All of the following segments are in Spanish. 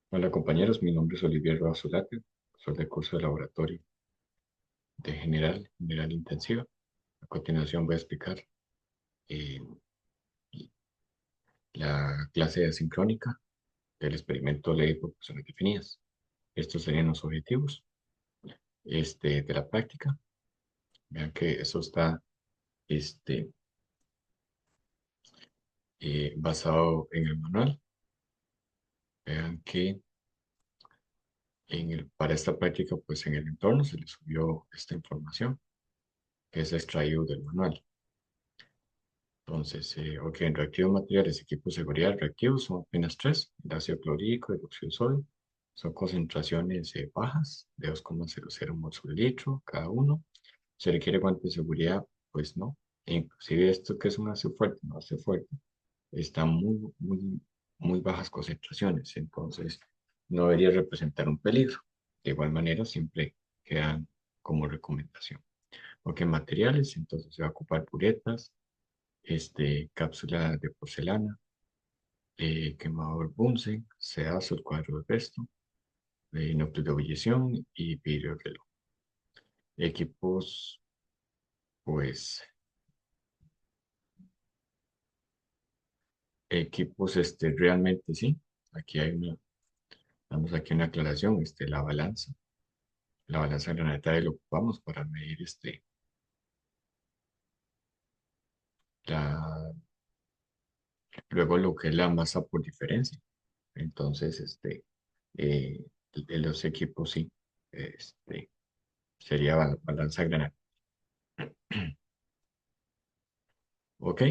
Hola compañeros, mi nombre es Olivier Roa Zulate, soy del curso de laboratorio de General Intensiva. A continuación voy a explicar eh, la clase asincrónica del experimento ley de proporciones definidas. Estos serían los objetivos de la práctica. Vean que eso está este, basado en el manual. Vean que para esta práctica, pues en el entorno se le subió esta información que es extraído del manual. Entonces, ok, en reactivos materiales, equipos de seguridad reactivos son apenas tres: el ácido clorhídrico, el óxido de sodio. Son concentraciones bajas, de 2,00 mols por litro cada uno. ¿Se requiere guante de seguridad? Pues no. E inclusive esto que es un ácido fuerte, no ácido fuerte, está muy bajas concentraciones, entonces no debería representar un peligro. De igual manera, siempre quedan como recomendación. Ok, materiales, entonces se va a ocupar puretas, cápsula de porcelana, quemador Bunsen, sedazo, el cuadro de pesto, núcleo de ebullición y vidrio reloj. Equipos, pues, realmente sí. Aquí hay damos aquí una aclaración, la balanza granataria lo ocupamos para medir la, luego lo que es la masa por diferencia. Entonces, eh, los equipos sí, este, sería balanza granataria. Ok,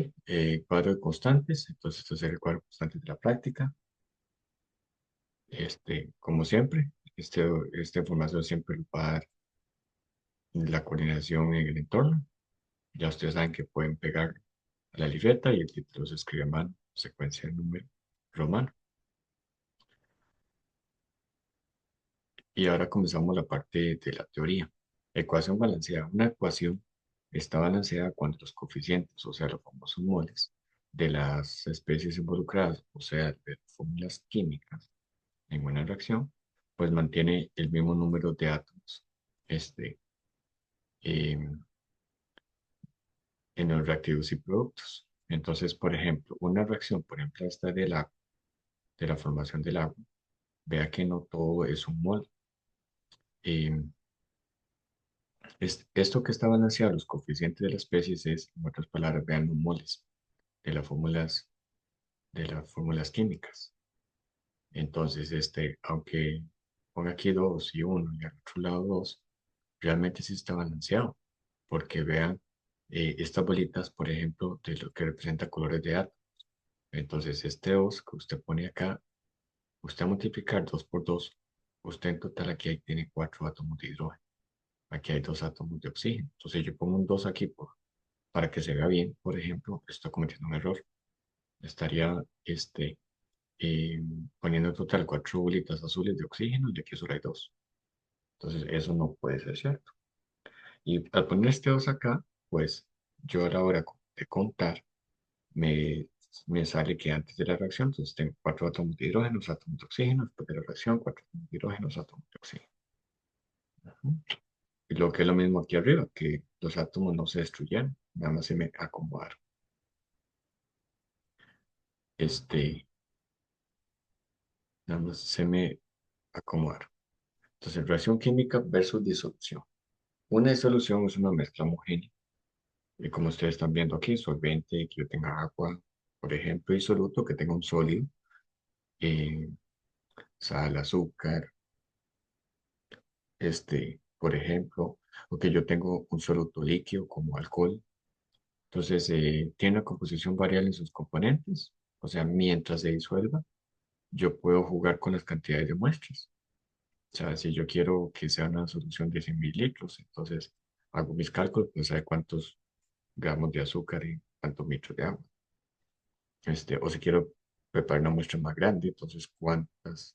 cuadro de constantes. Entonces, esto sería el cuadro de constantes de la práctica. Como siempre, esta información siempre va a dar la coordinación en el entorno. Ya ustedes saben que pueden pegar a la libreta y el título se escribe a mano, secuencia de número romano. Y ahora comenzamos la parte de la teoría. Ecuación balanceada. Una ecuación está balanceada cuando los coeficientes, o sea, los famosos moles, de las especies involucradas, o sea, de fórmulas químicas, en una reacción, pues mantiene el mismo número de átomos este, em, en los reactivos y productos. Entonces, por ejemplo, una reacción, por ejemplo, esta de la formación del agua, vea que no todo es un mol. Em, Esto que está balanceado, los coeficientes de las especies es, en otras palabras, vean los moles de de las fórmulas químicas. Entonces, aunque ponga aquí 2 y uno y al otro lado 2, realmente sí está balanceado, porque vean estas bolitas, por ejemplo, de lo que representa colores de átomos. Entonces, este 2 que usted pone acá, usted a multiplicar 2 por 2, usted en total aquí ahí tiene 4 átomos de hidrógeno. Aquí hay 2 átomos de oxígeno. Entonces, yo pongo un 2 aquí para que se vea bien. Por ejemplo, estoy cometiendo un error. Estaría eh, poniendo en total 4 bolitas azules de oxígeno y aquí solo hay 2. Entonces, eso no puede ser cierto. Y al poner este 2 acá, pues yo a la hora de contar, me, me sale que antes de la reacción, entonces tengo 4 átomos de hidrógeno, átomos de oxígeno, después de la reacción, 4 átomos de hidrógeno, átomos de oxígeno. Ujú. Y lo que es lo mismo aquí arriba, que los átomos no se destruyeron, nada más se me acomodaron. Este, Nada más se me acomodaron. Entonces, reacción química versus disolución. Una disolución es una mezcla homogénea. Y como ustedes están viendo aquí, solvente, que yo tenga agua, por ejemplo, y soluto, que tenga un sólido, eh, sal, azúcar, por ejemplo, o que yo tengo un soluto líquido como alcohol. Entonces, tiene una composición variable en sus componentes. O sea, mientras se disuelva, yo puedo jugar con las cantidades de muestras. O sea, si yo quiero que sea una solución de 100 mililitros, entonces hago mis cálculos, pues saber cuántos gramos de azúcar y cuántos litros de agua. O si quiero preparar una muestra más grande, entonces cuántos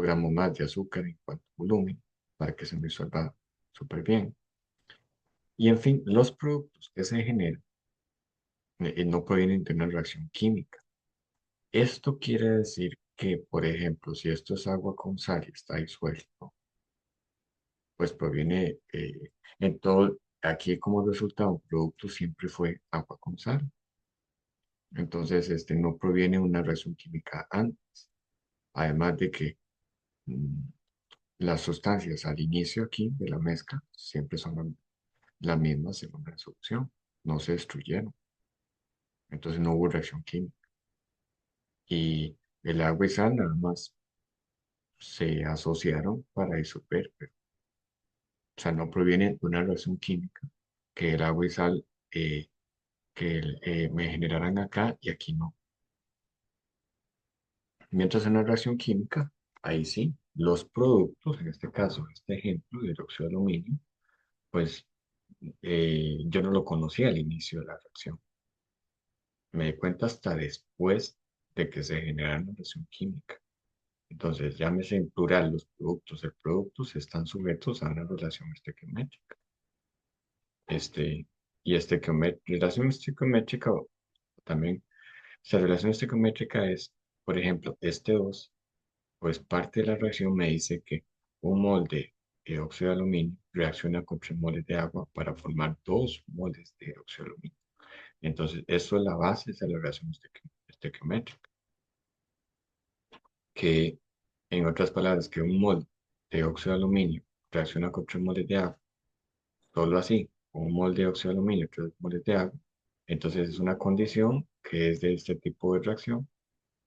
gramos más de azúcar y cuánto volumen para que se me disuelva súper bien. Y en fin, los productos que se generan no provienen de una reacción química. Esto quiere decir que, por ejemplo, si esto es agua con sal y está disuelto, pues proviene, en todo, aquí como resultado, un producto siempre fue agua con sal. Entonces, no proviene de una reacción química antes. Además de que mm, las sustancias al inicio aquí de la mezcla siempre son las mismas según la solución, no se destruyeron, entonces no hubo reacción química. Y el agua y sal nada más se asociaron para disolver, pero, o sea, no proviene de una reacción química que el agua y sal me generaran acá y aquí no. Mientras en la reacción química, ahí sí, los productos, en este caso, este ejemplo del óxido de aluminio, pues yo no lo conocía al inicio de la reacción. Me di cuenta hasta después de que se genera la reacción química. Entonces, llámese en plural los productos. El productos están sujetos a una relación estequiométrica. Este, y relación estequiométrica también, esa relación estequiométrica es, por ejemplo, este 2 pues parte de la reacción me dice que un molde de óxido de aluminio reacciona con 3 moles de agua para formar 2 moles de óxido de aluminio. Entonces, eso es la base de la relación estequiométrica, que en otras palabras, que un mol de óxido de aluminio reacciona con 3 moles de agua, solo así, con un mol de óxido de aluminio, 3 moles de agua, entonces es una condición que es de este tipo de reacción,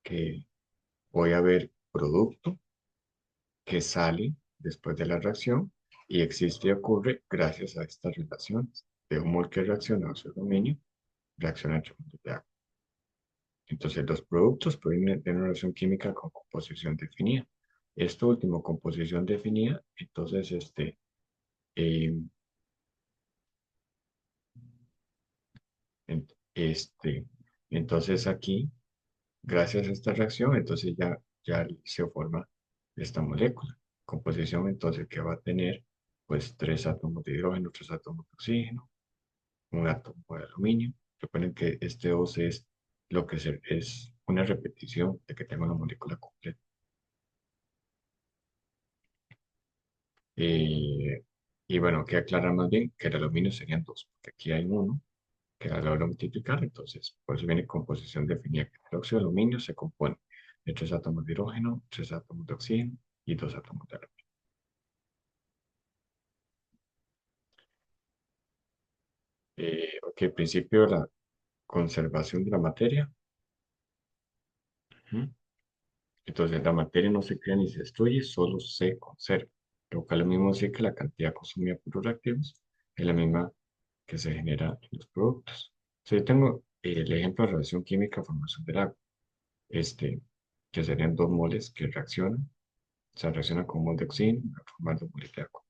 que voy a ver producto que sale después de la reacción y existe y ocurre gracias a estas relaciones de un mol que reacciona a óxido de aluminio, reacciona a 3 moles de agua. Entonces, los productos provienen de una reacción química con composición definida. Esto último, composición definida, entonces, eh, este, entonces aquí, gracias a esta reacción, entonces ya se forma esta molécula. Composición, entonces, que va a tener, pues, 3 átomos de hidrógeno, 3 átomos de oxígeno, un átomo de aluminio. Recuerden que este 2 es es una repetición de que tengo una molécula completa. Eh, y bueno, queda clara más bien que el aluminio serían 2, porque aquí hay uno que a la hora de multiplicar, entonces por eso viene composición definida, que el óxido de aluminio se compone de 3 átomos de hidrógeno, 3 átomos de oxígeno y 2 átomos de aluminio. Ok, principio de la conservación de la materia. Ujú. Entonces la materia no se crea ni se destruye, solo se conserva. Lo cual es lo mismo decir que la cantidad consumida por los reactivos es la misma que se genera en los productos. So, yo tengo el ejemplo de reacción química, formación del agua, este, que serían 2 moles que reaccionan, se reacciona con un mol de oxígeno para formar 2 moles de agua.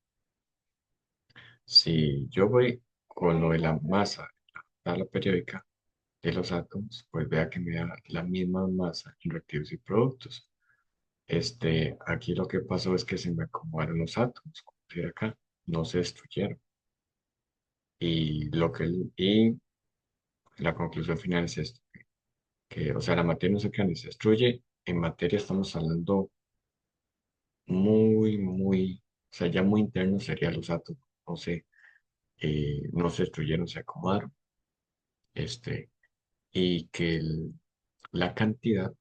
Si yo voy con lo de la masa, la tabla periódica de los átomos, pues vea que me da la misma masa en reactivos y productos. Aquí lo que pasó es que se me acomodaron los átomos, como decir acá, no se destruyeron. Y la conclusión final es esto, que, o sea, la materia no se crea ni se destruye. En materia estamos hablando o sea, ya muy interno serían los átomos, no se destruyeron, se acomodaron, y que la cantidad,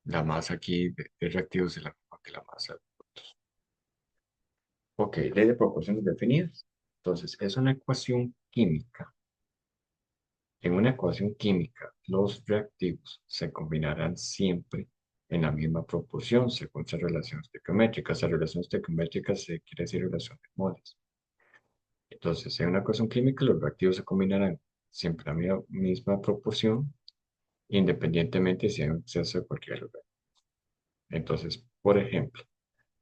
la masa aquí de reactivos es la misma que la masa de productos. Ok, ley de proporciones definidas. Entonces, es una ecuación química. En una ecuación química, los reactivos se combinarán siempre en la misma proporción según esa relación estequiométrica. Esa relación estequiométrica se quiere decir relación de moles. Entonces, en una ecuación química, los reactivos se combinarán siempre en la misma proporción, independientemente si hay un exceso de cualquiera de los reactivos. Entonces, por ejemplo,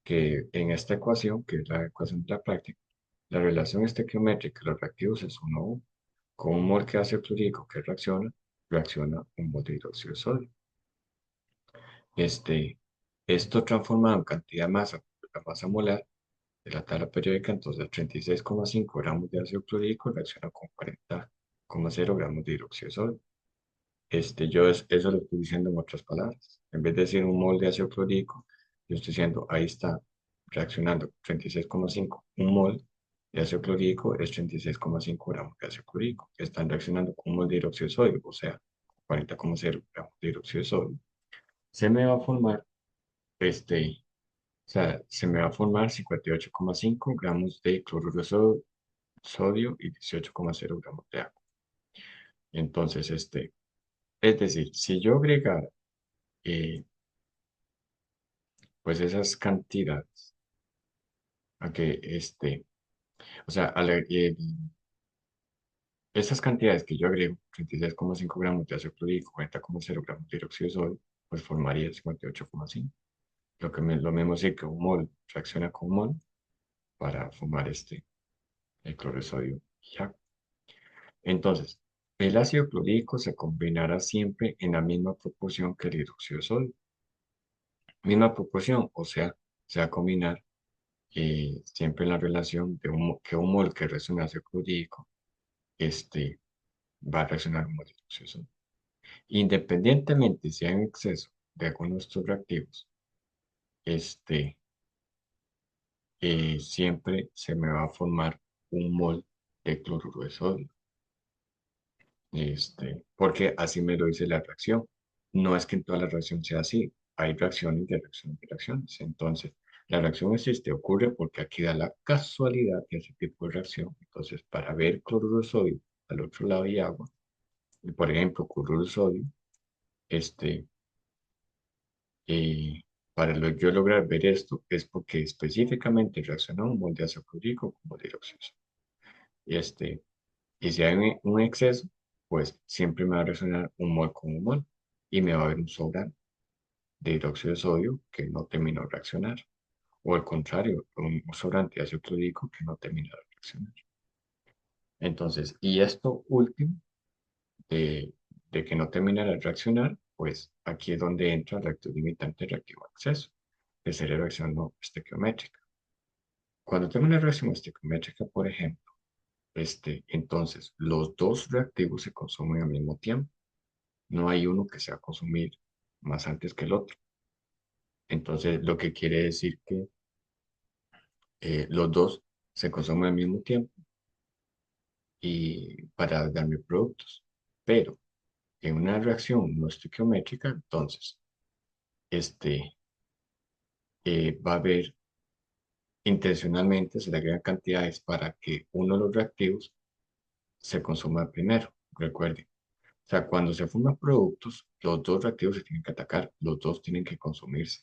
que en esta ecuación, que es la ecuación de la práctica, la relación estequiométrica de los reactivos es 1:1. Con un mol de ácido clorhídrico que reacciona un mol de hidróxido de sodio. Este, Esto transformado en cantidad de masa, la masa molar de la tabla periódica, entonces 36,5 gramos de ácido clorhídrico reacciona con 40,0 gramos de hidróxido de sodio. Eso lo estoy diciendo en otras palabras. En vez de decir un mol de ácido clorhídrico, yo estoy diciendo, ahí está reaccionando 36,5. Un mol de ácido clorhídrico es 36,5 gramos de ácido clorhídrico. Están reaccionando con un mol de hidróxido de sodio, o sea, 40,0 gramos de hidróxido de sodio. Se me va a formar o sea, se me va a formar 58,5 gramos de cloruro de sodio y 18,0 gramos de agua. Entonces, es decir, si yo agregara eh, pues esas cantidades a que o sea, esas cantidades que yo agrego, 36,5 gramos de ácido clorhídrico, 40,0 gramos de hidróxido de sodio, pues formaría 58,5. Lo mismo sí que un mol reacciona con un mol para formar el cloruro de sodio y agua. Entonces, el ácido clorhídrico se combinará siempre en la misma proporción que el hidróxido de sodio. Misma proporción, o sea, se va a combinar siempre en la relación de que un mol que reacciona ácido clorhídrico este, va a reaccionar con el hidróxido de sodio. Independientemente si hay un exceso de algunos de estos reactivos, este, siempre se me va a formar un mol de cloruro de sodio. Porque así me lo dice la reacción. No es que en toda la reacción sea así. Hay reacciones de reacciones de reacciones. Entonces, la reacción existe, ocurre porque aquí da la casualidad de ese tipo de reacción. Entonces, para ver cloruro de sodio al otro lado y agua, y por ejemplo, cloruro de sodio, este, yo lograr ver esto es porque específicamente reacciona un mol de ácido clorhídrico con mol de hidróxido. Este, Y si hay un exceso, pues siempre me va a reaccionar un mol con un mol y me va a haber un sobrante de hidróxido de sodio que no terminó de reaccionar. O al contrario, un sobrante de ácido clorhídrico que no terminó de reaccionar. Entonces, y esto último de, de que no terminara de reaccionar, pues aquí es donde entra el reactivo limitante reactivo a exceso, que sería reacción no estequiométrica. Cuando tengo una reacción estequiométrica, por ejemplo, entonces los dos reactivos se consumen al mismo tiempo. No hay uno que se va a consumir más antes que el otro. Entonces, lo que quiere decir que los dos se consumen al mismo tiempo y para darme productos. Pero en una reacción no estequiométrica, entonces, este, va a haber intencionalmente, se le agregan cantidades para que uno de los reactivos se consuma primero. Recuerden. O sea, cuando se forman productos, los dos reactivos se tienen que atacar, los dos tienen que consumirse.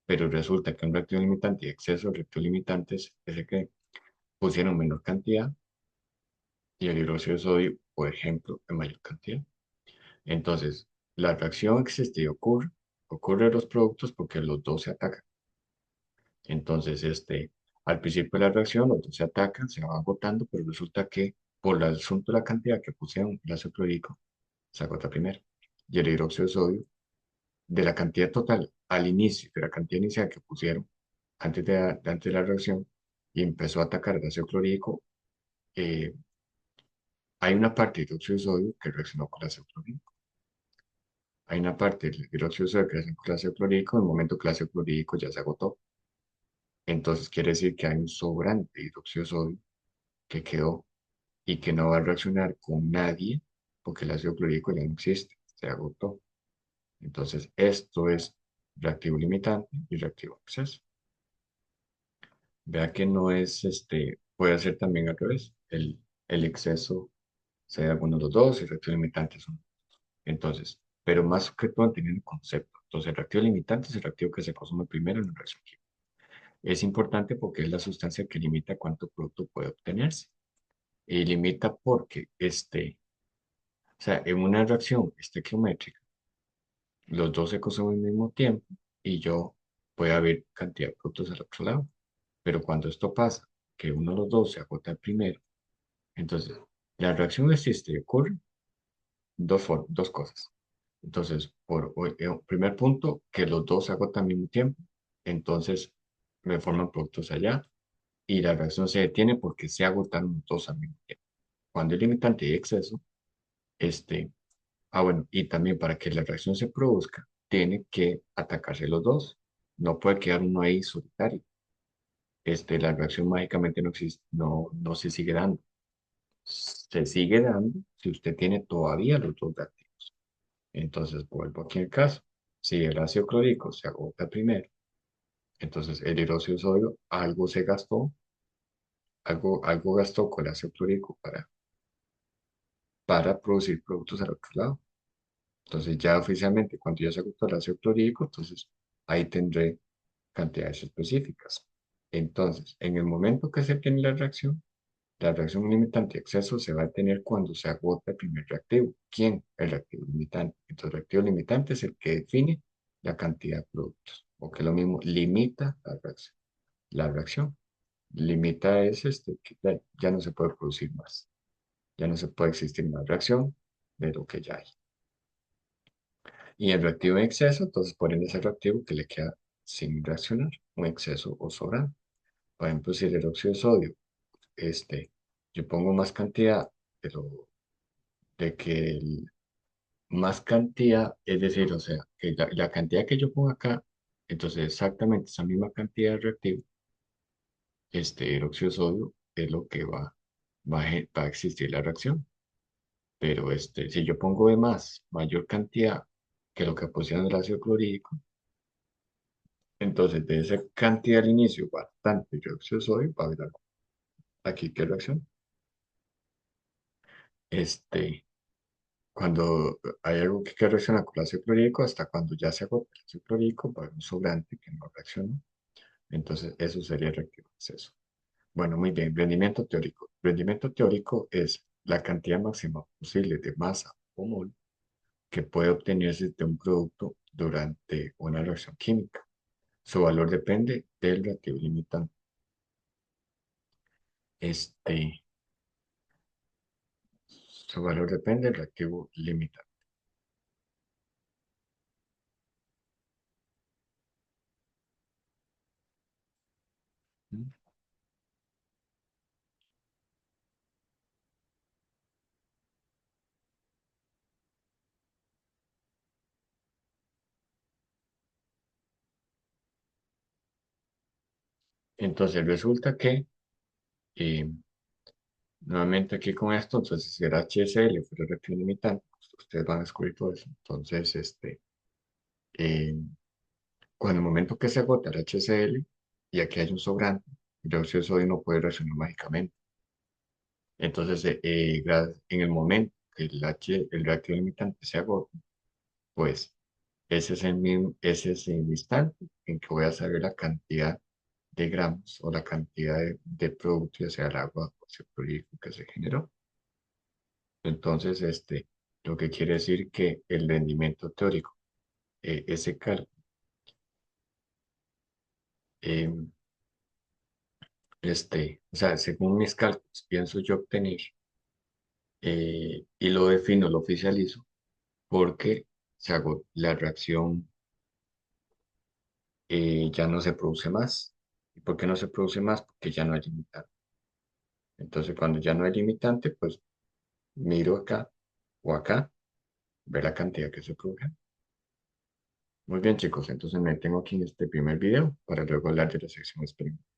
Pero resulta que un reactivo limitante y exceso de reactivos limitantes es el que pusieron menor cantidad y el hidróxido de sodio, por ejemplo, en mayor cantidad. Entonces, la reacción existe y ocurre en los productos porque los dos se atacan. Entonces, al principio de la reacción, los dos se atacan, se van agotando, pero resulta que por el asunto de la cantidad que pusieron el ácido clorhídrico, se agota primero. Y el hidróxido de sodio, de la cantidad total al inicio, de la cantidad inicial que pusieron antes de la reacción, y empezó a atacar el ácido clorhídrico, eh, hay una parte de hidróxido de sodio que reaccionó con el ácido clorhídrico. Hay una parte del hidróxido de sodio que reaccionó con el ácido clorhídrico en el momento que el ácido clorhídrico ya se agotó. Entonces quiere decir que hay un sobrante de hidróxido de sodio que quedó y que no va a reaccionar con nadie porque el ácido clorhídrico ya no existe, se agotó. Entonces esto es reactivo limitante y reactivo exceso. Vea que no es, puede ser también al revés. El exceso sea alguno de los dos y el reactivo limitante es uno. Entonces, pero más que todo teniendo el concepto. Entonces, el reactivo limitante es el reactivo que se consume primero en la reacción química. Es importante porque es la sustancia que limita cuánto producto puede obtenerse. Y limita porque, o sea, en una reacción estequiométrica, los dos se consumen al mismo tiempo y yo puede haber cantidad de productos al otro lado. Pero cuando esto pasa, que uno de los dos se agota primero, entonces la reacción existe y ocurre dos cosas. Entonces, primer punto, que los dos se agotan al mismo tiempo, entonces me forman productos allá y la reacción se detiene porque se agotan los dos al mismo tiempo. Cuando el limitante y exceso, este, bueno, y también para que la reacción se produzca, tiene que atacarse los dos. No puede quedar uno ahí solitario. La reacción mágicamente no existe, no se sigue dando. Se sigue dando si usted tiene todavía los dos reactivos. Entonces, vuelvo aquí al caso. Si el ácido clorhídrico se agota primero, entonces el hidróxido de sodio algo se gastó, algo gastó con el ácido clorhídrico para producir productos al otro lado. Entonces, ya oficialmente, cuando ya se agotó el ácido clorhídrico, entonces ahí tendré cantidades específicas. Entonces, en el momento que se tiene la reacción limitante de exceso se va a tener cuando se agota el primer reactivo. ¿Quién? El reactivo limitante. Entonces, el reactivo limitante es el que define la cantidad de productos, o que lo mismo limita la reacción. La reacción limita es que ya no se puede producir más, ya no se puede existir más reacción de lo que ya hay. Y el reactivo en exceso, entonces por ende ese reactivo que le queda sin reaccionar, un exceso o sobrante. Por ejemplo, si el óxido de sodio, yo pongo más cantidad de, de que más cantidad, es decir, o sea, que la cantidad que yo pongo acá, entonces exactamente esa misma cantidad de reactivo, el óxido de sodio es lo que va a existir la reacción. Pero si yo pongo de mayor cantidad que lo que posee el ácido clorhídrico, entonces de esa cantidad al inicio, bastante dióxido de sodio, va a haber aquí qué reacción. Este, Cuando hay algo que reacciona con el ácido clorhídrico, hasta cuando ya se agota el ácido clorhídrico, va a haber un sobrante que no reacciona. Entonces, eso sería el reactivo de exceso. Bueno, muy bien. Rendimiento teórico. Rendimiento teórico es la cantidad máxima posible de masa o mol que puede obtenerse de un producto durante una reacción química. Su valor depende del reactivo limitante. Este, Su valor depende del reactivo limitante. ¿Mm? Entonces resulta que eh, nuevamente aquí con esto, entonces si era HCl fuera el reactivo limitante, pues ustedes van a descubrir todo eso. Entonces, eh, cuando el momento que se agota el HCl y aquí hay un sobrante, el dióxido de sodio no puede reaccionar mágicamente. Entonces, en el momento que el reactivo limitante se agota, pues ese es el instante en que voy a saber la cantidad de gramos o la cantidad de producto, ya sea el agua o el clorhídrico que se generó. Entonces, lo que quiere decir que el rendimiento teórico, ese cálculo, eh, o sea, según mis cálculos, pienso yo obtener y lo defino, lo oficializo, porque se hago la reacción ya no se produce más. ¿Y por qué no se produce más? Porque ya no hay limitante. Entonces, cuando ya no hay limitante, pues miro acá o acá, ver la cantidad que se produce. Muy bien, chicos, entonces me tengo aquí en este primer video para luego hablar de la sección experimental.